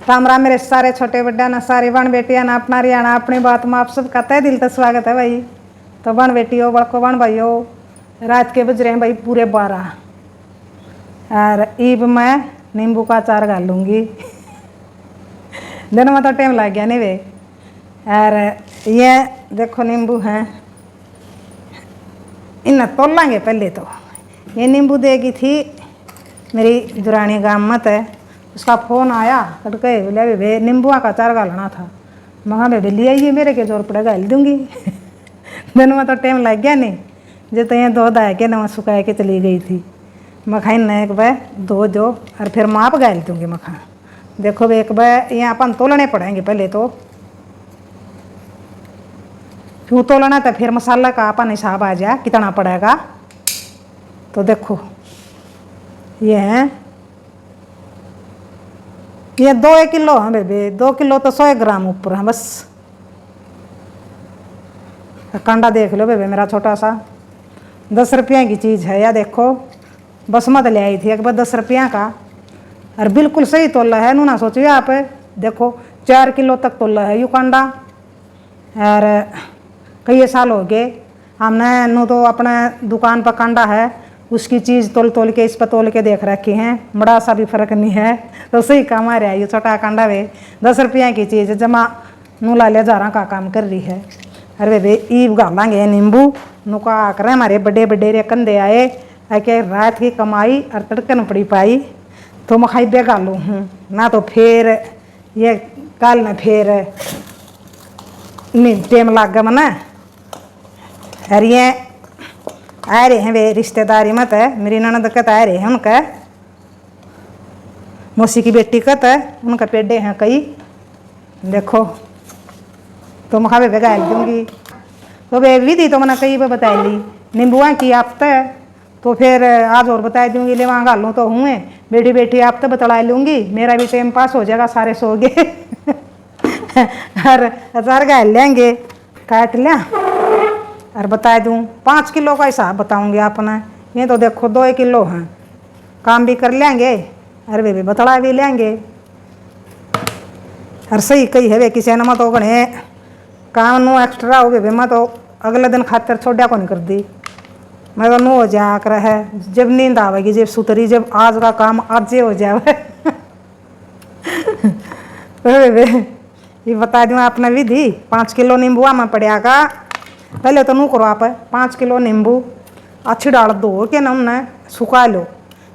राम राम मेरे सारे छोटे बड्डा ना सारी बन बेटिया ना अपना रियाना अपनी बात में आप सब कहते हैं दिल तो स्वागत है भाई। तो बन बेटियों बड़को बन भाइयों, रात के बज रहे हैं भाई पूरे 12 और ईब मैं नींबू का अचार डाल लूँगी। दिन में तो टाइम लग गया नहीं वे। और ये देखो नींबू हैं, इन्हें तोल लेंगे पहले। तो ये नींबू देगी थी मेरी दुरानी गाँव मत है, उसका फ़ोन आया तड़के बोले वे नींबुआ का अचार डालना था। मैं बेबे ले आइए, मेरे के जोर पड़ेगा हिल दूँगी। दिन में तो टाइम लग गया नहीं, जो तो ये दो दाए के नवा सुखा के चली गई थी। मखान न एक बार दो जो और फिर माप गाल दूँगी मखान। देखो वे एक बार यहाँ अपन तोलने पड़ेंगे पहले। तो क्यों तोलना, तो फिर मसाला का अपन हिसाब आ जाए कितना पड़ेगा। तो देखो ये हैं, ये 2 किलो हैं बेबे, 2 किलो तो 100 ग्राम ऊपर है बस। कांडा देख लो बेबे मेरा छोटा सा, 10 रुपया की चीज़ है। या देखो बसमत ले आई थी एक बार 10 रुपया का, और बिल्कुल सही तोला है। नू ना सोचिए आप, देखो 4 किलो तक तोला है यू कांडा। और कई साल हो गए हमने नू तो अपने दुकान पर कांडा है उसकी चीज़ तोल तोल के इस पर तोल के देख रखी हैं, बड़ा सा भी फर्क नहीं है। तो सही काम आ रहा है। ये छोटा कांडा वे 10 रुपया की चीज़ जमा नू ला ले जा रहा का काम कर रही है। अरे वे ईब गालांगे नींबू नुका करें हमारे बड़े बड़े रे कंधे आए आके रात की कमाई और तड़कन पड़ी पाई। तो मखाई बे गालू हूँ ना, तो फिर ये काल न फिर नहीं टेम लाग गया मना। अरे ये आ रहे हैं वे रिश्तेदारी मत है, मेरी ननद कत आ रहे हैं उनका, मौसी की बेटी कत है उनका पेड़े हैं कई। देखो तो मखा वे गाल दूँगी। तो वे विधि तो मैंने कई बार बता ली नींबुआ की आप तय। तो फिर आज और बता दूँगी, ले वहाँ गालूँ तो हुए बेटी बेटी आप तो बतला लूँगी, मेरा भी टाइम पास हो जाएगा, सारे सो गए। और अचार गाल लेंगे काट लिया और बता दूँ 5 किलो का हिसाब बताऊँगी आपने। ये तो देखो 2 किलो हैं, काम भी कर लेंगे और वे भी बतला भी लेंगे। और सही कही है वे किसी ने मत गणे काम नू एक्स्ट्रा हो गए मैं तो अगले दिन खातर छोड़ा को नहीं कर दी। मैं तो नू हो जा कर है जब नींद आवेगी, जब सुतरी, जब आज का काम आज हो जाए। ये बता दूँ आपने विधि। 5 किलो नींबुआ में पड़ेगा। पहले तो नू करो आप 5 किलो नींबू अच्छी डाल दो के ना उन्हें सुखा लो।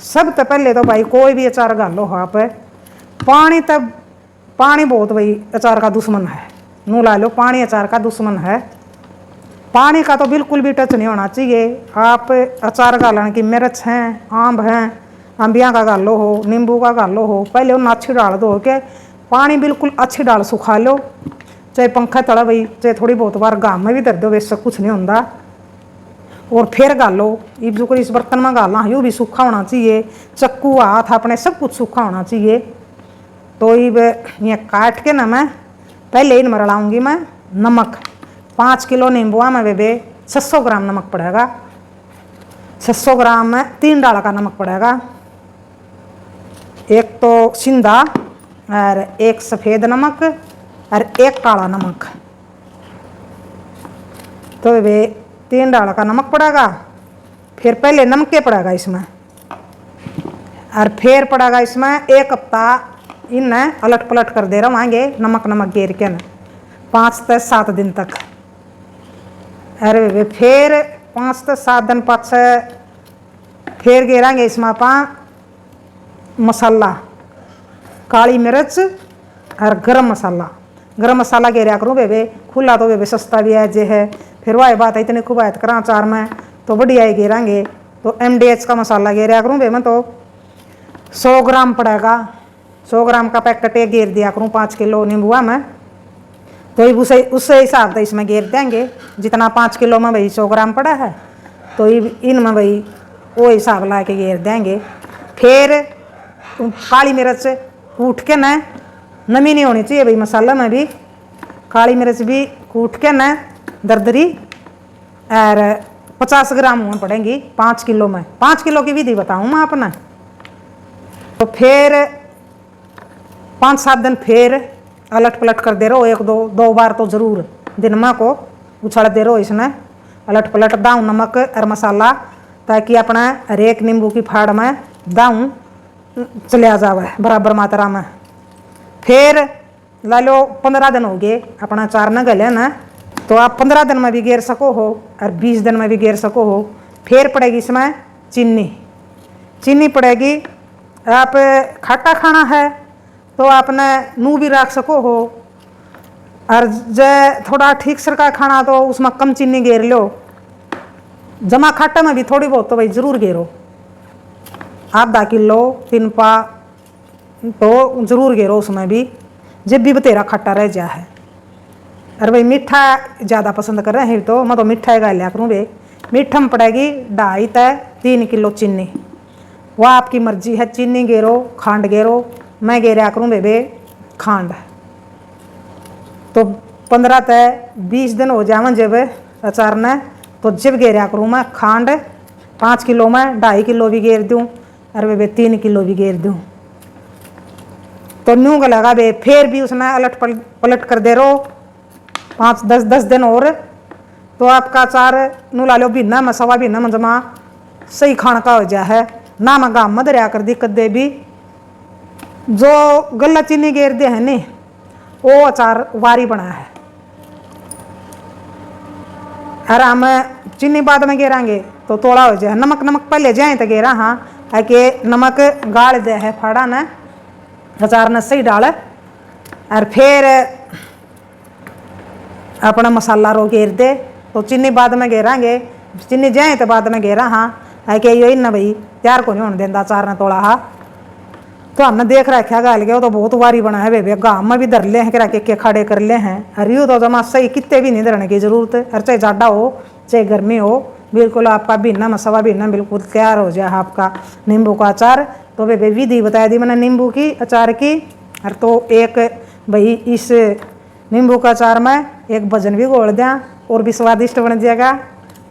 सब तो पहले तो भाई कोई भी अचार गालो हो आप, पानी तब पानी बहुत भाई अचार का दुश्मन है। नू ला लो पानी अचार का दुश्मन है। पानी का तो बिल्कुल भी टच नहीं होना चाहिए। आप अचार गालन की मिर्च हैं, आम हैं, अम्बिया का गालो हो, नींबू का गालो हो, पहले उन्हें अच्छी डाल दो के पानी बिल्कुल अच्छी डाल सुखा लो। चाहे पंखा तड़ा भाई, चाहे थोड़ी बहुत बार गाम में भी दर दो, वैसे कुछ नहीं होता। और फिर गालो इब जो इस बर्तन में गालना यूँ भी सूखा होना चाहिए, चक्कू हाथ अपने सब कुछ सूखा होना चाहिए। तो इब ये काट के ना मैं पहले इन मरड़ाऊँगी मैं नमक। 5 किलो नींबुआ में बेबे 600 ग्राम नमक पड़ेगा। 600 ग्राम में 3 डाला का नमक पड़ेगा, एक तो सिंधा और एक सफ़ेद नमक और एक काला नमक। तो वे 3 डाला का नमक पड़ेगा। फिर पहले नमक के पड़ेगा इसमें, और फिर पड़ेगा इसमें 1 हफ्ता इन्हें अलट पलट कर दे रहे नमक नमक गेर के न 5 से 7 दिन तक। अरे वे फिर 5 से 7 दिन पाछे फिर गेरांगे इसमें आप मसाला, काली मिर्च और गरम मसाला। गरम मसाला गेरा करूँ बेबे खुला तो बेबे सस्ता भी है जे है। फिर वही बात है इतनी खूब आयत करा अचार में तो बढ़िया ही गेरांगे। तो MDH का मसाला गेरा करूँ बे मैं तो 100 ग्राम पड़ेगा। 100 ग्राम का पैकेट एक गेर दिया करूँ 5 किलो नींबुआ में। तो उससे हिसाब से इसमें गेर देंगे जितना 5 किलो में भाई 100 ग्राम पड़ा है, तो इनमें भाई वो हिसाब ला के गेर देंगे। फिर काली मिर्च कूट के न, नमी नहीं होनी चाहिए भाई मसाला में भी, काली मिर्च भी कूट के न दरदरी और 50 ग्राम में पड़ेंगी 5 किलो में। 5 किलो की विधि बताऊँ मैं अपना। तो फिर 5-7 दिन फिर अलट पलट कर दे रहो, 1-2 बार तो ज़रूर दिन में को उछाल दे रहो इसने, अलट पलट दाऊँ नमक और मसाला, ताकि अपना हर एक नींबू की फाड़ में दाऊँ चलिया जावे बराबर मात्रा में। फिर ला लो 15 दिन हो गए अपना अचार न गले ना, तो आप 15 दिन में भी गेर सको हो और 20 दिन में भी गेर सको हो। फिर पड़ेगी इसमें चीनी पड़ेगी। आप खट्टा खाना है तो आपने नू भी रख सको हो, और जब थोड़ा ठीक सर का खाना तो उसमें कम चीनी गेर लो। जमा खट्टा में भी थोड़ी बहुत तो भाई ज़रूर गेरो, आधा किलो 3 पा तो ज़रूर गेरो उसमें भी, जब भी बतेरा खट्टा रह जा है। अरे भाई मीठा ज़्यादा पसंद कर रहे हैं तो मैं तो मिठाई गा लिया करूँ बे। मीठा में पड़ेगी 2.5 से 3 किलो चीनी, वह आपकी मर्जी है, चीनी गेरो खांड गेरो। मैं गेरा करूँ बेबे खांड। तो 15 से 20 दिन हो जावन जब अचार ने, तो जब गेरा करूँ मैं खांड 5 किलो में 2.5 किलो भी गेर दूँ, और बेबे 3 किलो भी गेर दूँ, तो न्यू का लगा बे। फिर भी उसमें अलट पलट कर दे रहो 5-10 दिन और, तो आपका अचार नू ला लो बीना में 1.25 महीना में जमा सही खान का हो जा है ना। मैं गाँव में दरिया कर दिक्कत दे भी जो गला चीनी गेर दे है नहीं, वो अचार वारी बना है। और हम चीनी बाद में गेरांगे तो थोड़ा हो जाए। नमक पहले जाए तो गेरा, हाँ है कि नमक गाड़ दे है फाड़ा ने, अचार ने सही डाल, और फिर अपना मसाला रो गेर दे। तो चीनी बाद में गेरांगे, चीनी जाए तो बाद में गेरा, हाँ है कि यही ना भाई तैयार को नहीं होने देता अचार ने तोड़ा। हाँ तो हमने देख रखा गाल गया, तो बहुत वारी बना है बेबे। गाँव में भी धर ले हैं के खड़े कर ले हैं, और यूँ तो जमा सही कितने भी नहीं धरने की जरूरत, और चाहे ज़्यादा हो चाहे गर्मी हो, बिल्कुल आपका बीना में 1.25 बिल्कुल तैयार हो जाए आपका नींबू का अचार। तो बेबे विधि बता दी मैंने नींबू की अचार की। और तो एक भाई इस नींबू का अचार में एक भजन भी घोल दिया और भी स्वादिष्ट बन जाएगा,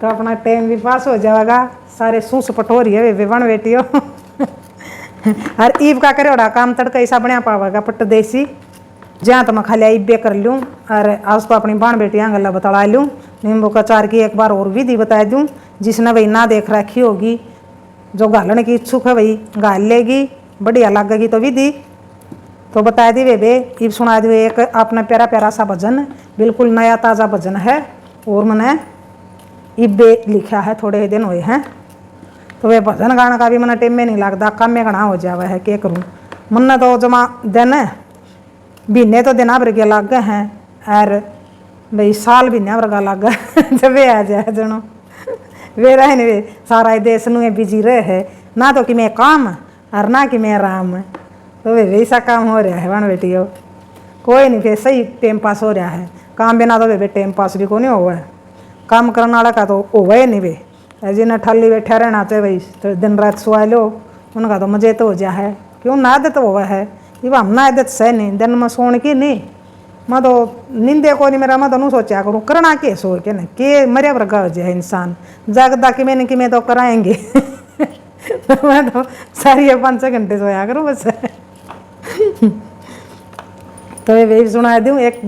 तो अपना टाइम भी पास हो जाएगा। सारे सूस पटोरी है बेबे बन बेटियों। और ईब का करे बड़ा काम तड़का ऐसा बना पावेगा पट्ट देसी, जहाँ तो मैं खाली ईबे कर लूँ। और आज तो अपनी बाण बेटियाँ गला बतला लूँ। नींबू का अचार की एक बार और विधि बता दूँ, जिसने भाई ना देख रखी होगी, जो गालने की इच्छुक है भाई गाल लेगी, बढ़िया लगेगी तो विधि तो बता दी बेबे। ईब सुना दी एक अपना प्यारा प्यारा सा भजन, बिल्कुल नया ताज़ा भजन है, और मैंने ईबे लिखा है, थोड़े दिन हुए हैं। तो वे भजन गाना का भी मैंने टेम में नहीं लगता, काम में घना हो जावा है, क्या करूँ। मन्ना तो जमा दिन महीने तो दिन भर के लग गए हैं, और भाई साल महीने भर का लग गए जब वे आ जाए जनो वे रहे नहीं, वे सारा देश नुए बिजी रहे है ना, तो कि मैं काम और ना कि मैं आराम। तो वे वैसा काम हो रहा है वन बेटियों, कोई नहीं, फिर सही टाइम पास हो रहा है। काम बिना तो वे टाइम पास भी को नहीं हुआ है, काम करने वाला का तो हुआ ही नहीं। वे जिन्हें ठाली बैठा रहना चाहिए भाई, तो दिन रात सुहा लो, उनका तो मजे तो हो जा है, क्यों ना आदत हुआ है। ये हम ना आदत सह नहीं, दिन में सोने की नहीं, मैं तो नींदे को नहीं मेरा, मैं तो नहीं सोचा करूँ करना के सो के ना के मरिया वर्गा हो जाए इंसान, जागदा कि मैंने कि मैं तो कराएंगे तो मैं तो सारी 5-6 घंटे सोया करूँ बस। तो ये भी सुना दूँ, एक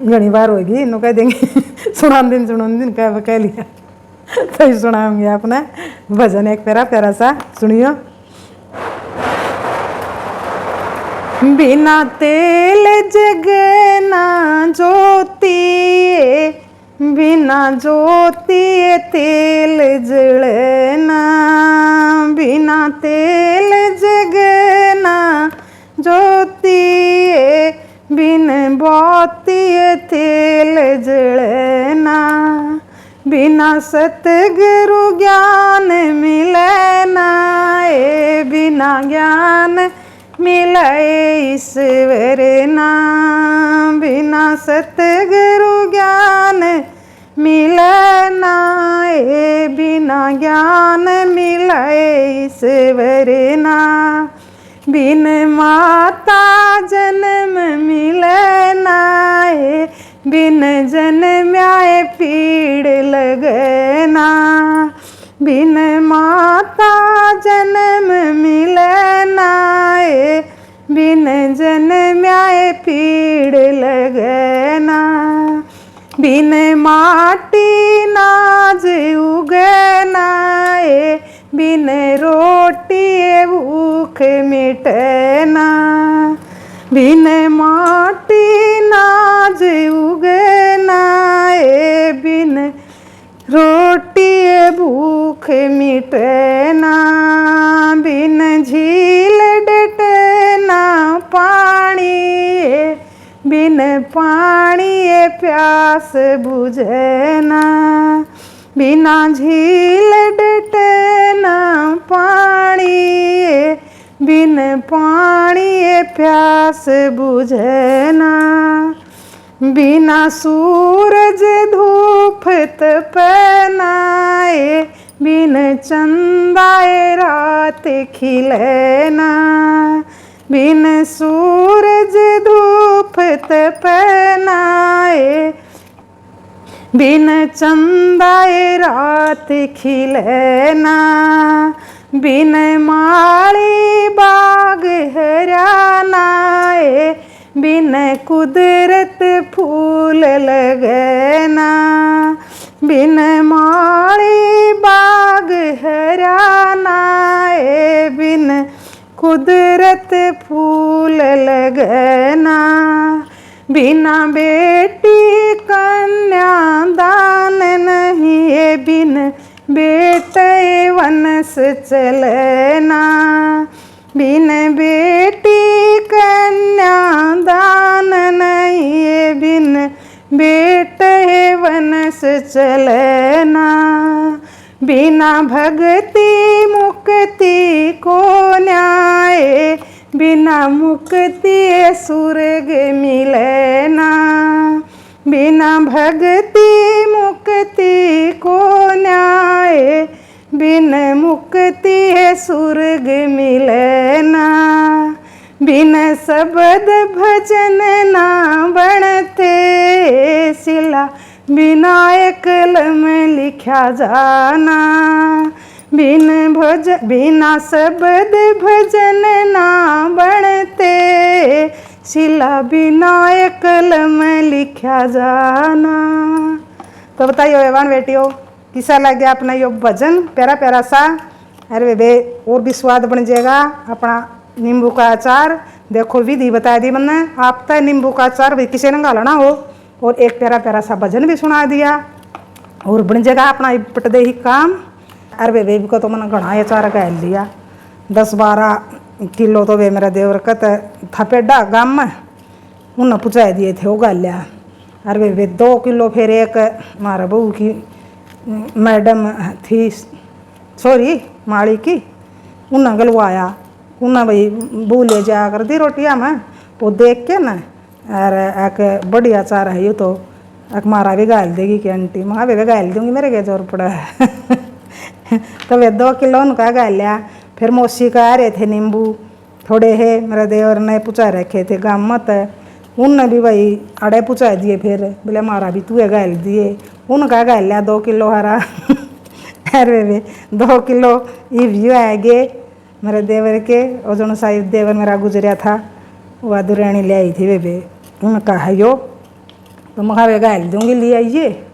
घनी बार होगी इन्हों कह देंगे सुना दिन कह लिया तो ही सुनाऊंगी अपना भजन एक प्यारा प्यारा सा, सुनियो। बिना तेल जगना ज्योति, बिना ज्योति तेल जलना, बिना तेल जगना ज्योति, बिन बाती तेल जलना, बिना सतगुरु ज्ञान मिलना, बिना ज्ञान मिले ईश्वर ना, बिना सतगुरु ज्ञान मिलना, बिना ज्ञान मिले ईश्वर ना, बिन माता जन्म मिलना, बिन जन्म्याए पीड़ लगना, बिन माता जन्म मिलना, बिन पीड़ लगे ना, बिन माटी नाज उगे ना, बिन रोटी भूख मिटे ना, बिन माटी नाज उगे ना, बिन रोटी भूख मिटे ना, बिन झील डटे ना पानी, बिन पानी प्यास बुझे ना, बिना झील डटे ना पानी, बिन पानी प्यास बुझे ना, बिना सूरज धूप तपनाए, बिन चंदाए रात खिले ना, बिन सूरज धूप तपनाए, बिन चंदाए रात खिले ना, बिन माली बाग हरानाए, बिन कुदरत फूल लगे ना, बिन माली बाग हरानाए, बिन कुदरत फूल लगे ना, बिना बेटी कन्या दान नहीं, बिन बेटे वनस चले ना, बिन बेटी कन्या दान नहीं, बिन बेटे वनस चले ना, बिना भक्ति मुक्ति को न्याय, बिना मुक्ति स्वर्ग मिले ना, बिना भक्ति मुक्ति को न्याय, बिन मुक्ति स्वर्ग मिले ना, बिन शब्द भजन ना बनते शिला, बिना कलम लिखा जाना, बिना शब्द भजन ना बनते शिला, बिना कलम लिखा जाना। तो बताइए एवान बेटियों, किसा लग गया अपना यो भजन प्यारा प्यारा सा। अरे बे और भी स्वाद बन जाएगा अपना नींबू का अचार। देखो विधि बता दी मैंने, आप तक नींबू का अचार भी किसी ने गालना हो और एक प्यारा प्यारा सा भजन भी सुना दिया और बन जाएगा अपना पटदे ही काम। अरे बेबी को तो मैंने घना अचार गाल लिया, 10-12 किलो तो वे मेरा देवर कत था पेडा गाम में उन्हें पुचा दिए थे वो गाल लिया। अरे वे 2 किलो फिर एक हमारा बहू की मैडम थी, सॉरी माड़ी की, उन्हें गलवाया, उन्हें भाई बू ले जा कर दी रोटियाँ में, वो देख के ना अरे एक बढ़िया अचार है ये तो एक मारा भी गाल देगी कि आंटी, मैं भी गाल दूंगी, मेरे क्या जोर पड़ा है। तो वे 2 किलो उनका गाल लिया। फिर मौसी का आ रहे थे नींबू थोड़े है, मेरे देवर ने पुचा रखे थे गाम मत, उनने भी भाई अड़े पुचा दिए, फिर बोले हमारा भी तू गाल दिए, उनका गाल लिया 2 किलो हरा। अरे वे 2 किलो ये व्यू आएगे मेरे देवर के, और जो साहिब देवर मेरा गुजरिया था वह दुरानी ले आई थी वे, उनका है यो तो मैं गाल दूंगी, ले आइए,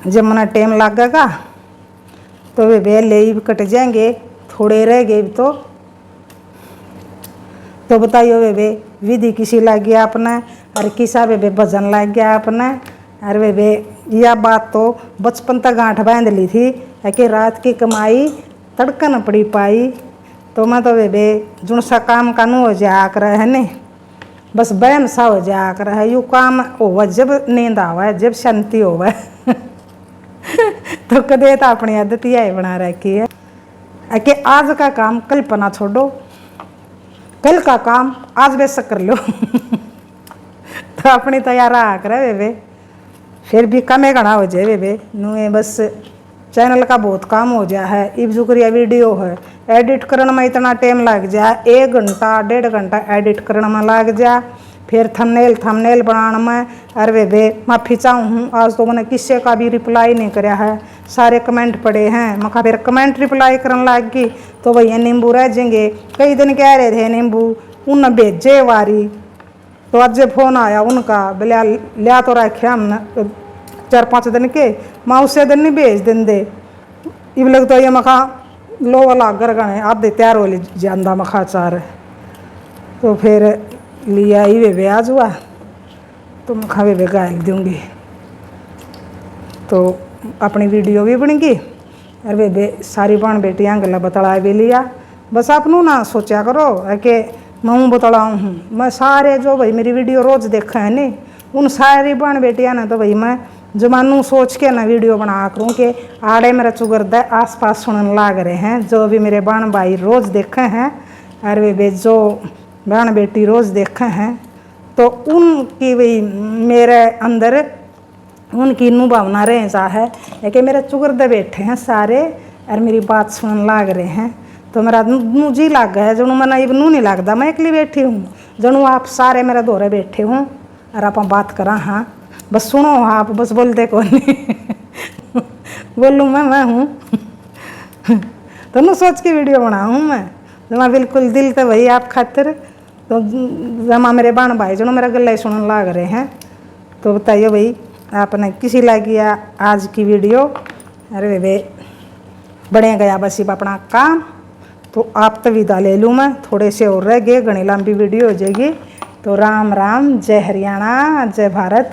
जब मना टाइम लगेगा तो वे ले कट जाएंगे, थोड़े रह गए तो बताइए वे विधि किसी लग गया अपना, अरे किसा वे भजन लग गया अपना। अरे वे यह बात तो बचपन तक गांठ बांध ली थी कि रात की कमाई तड़का न पड़ी पाई, तो मैं तो वे जुन सा काम कानू हो जा कर है ने, बस बहम सा हो जा कर है, यू काम हो जब नींद आवा, जब शांति होवा। तो कदे तो अपनी आदत ही बना रखी है कि आज का काम कल पना छोड़ो, कल का काम आज बेशक कर लो। तो अपनी तैयार आ कर वे फिर भी कमे घना हो जाए वे नुए, बस चैनल का बहुत काम हो जाए है, इब जुक्रिया वीडियो है एडिट करने में इतना टाइम लग जाए, 1 घंटा 1.5 घंटा एडिट करने में लग जा, फिर थंबनेल बनाने में। अरे वे माफ़ी चाहूँ हूँ, आज तो मैंने किसी का भी रिप्लाई नहीं कराया है, सारे कमेंट पड़े हैं, मैं फिर कमेंट रिप्लाई करने लग गई तो भैया नींबू रह जाएंगे, कई दिन कह रहे थे नींबू उन भेजे वारी, तो आज फोन आया उनका, बोले लिया तो रखे हमने 4-5 दिन के, माँ उससे दिन नहीं भेज दिन दे। इब लग तो ये मखा लो वाला घर गए आधे तैयार वाली ज्यादा मखा चार। तो फिर लिया ही वे ब्याज हुआ, तो मखा वे गाल दूँगी। तो अपनी वीडियो भी बन गई और वे सारी बहन बेटियाँ गला बतला भी लिया। बस आपनू ना सोचा करो कि मैं बतलाऊँ हूँ, मैं सारे जो भाई मेरी वीडियो रोज़ देखा है नहीं, उन सारी बहन बेटियाँ ने तो भाई मैं जमानू सोच के ना वीडियो बना करूँ कि आड़े मेरा चुगरदा आस पास सुनने लाग रहे हैं, जो भी मेरे बहन भाई रोज़ देखे हैं और वे जो बहन बेटी रोज़ देखे हैं, तो उनकी वही मेरे अंदर उनकी नू भावना रहे है कि मेरे चुगरदे बैठे हैं सारे और मेरी बात सुनने लाग रहे हैं। तो मेरा नू जी लग गया है, जनू मैंने नू नहीं लगता मैं अकेली बैठी हूँ, जनू आप सारे मेरे दौरे बैठे हूँ और आप बात करा। हाँ बस सुनो, आप बस बोलते कौन नहीं बोलूँ मैं हूँ तो नू सोच के वीडियो बनाऊँ मैं, जमा बिल्कुल दिल तो वही आप खातिर। तो जमा मेरे बहन भाई जनू मेरा गला सुनने लाग रहे हैं। तो बताइए भाई आपने किसी लगी आज की वीडियो। अरे वे बढ़िया गया बस अब अपना काम, तो आप तो विदा ले लूँ मैं, थोड़े से और रह गए, घनी लंबी वीडियो हो जाएगी। तो राम राम, जय हरियाणा, जय भारत।